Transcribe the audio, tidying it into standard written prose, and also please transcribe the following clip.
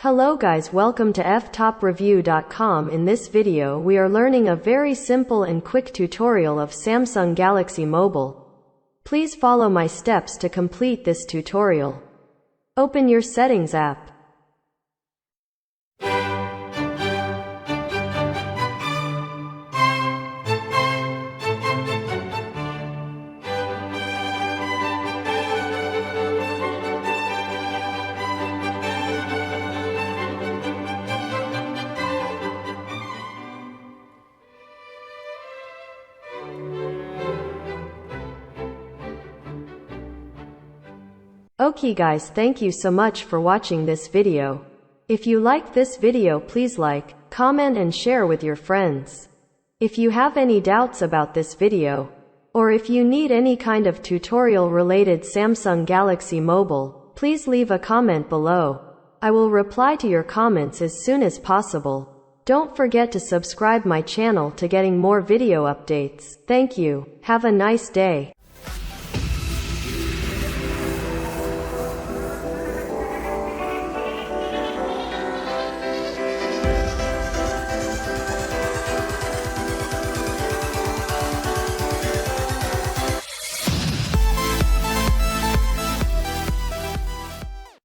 Hello guys, welcome to Ftopreview.com. In this video we are learning a very simple and quick tutorial of Samsung Galaxy Mobile. Please follow my steps to complete this tutorial. Open your Settings app. Okay guys, thank you so much for watching this video. If you liked this video, please like, comment and share with your friends. If you have any doubts about this video, or if you need any kind of tutorial related Samsung Galaxy Mobile, please leave a comment below. I will reply to your comments as soon as possible. Don't forget to subscribe my channel to getting more video updates. Thank you. Have a nice day.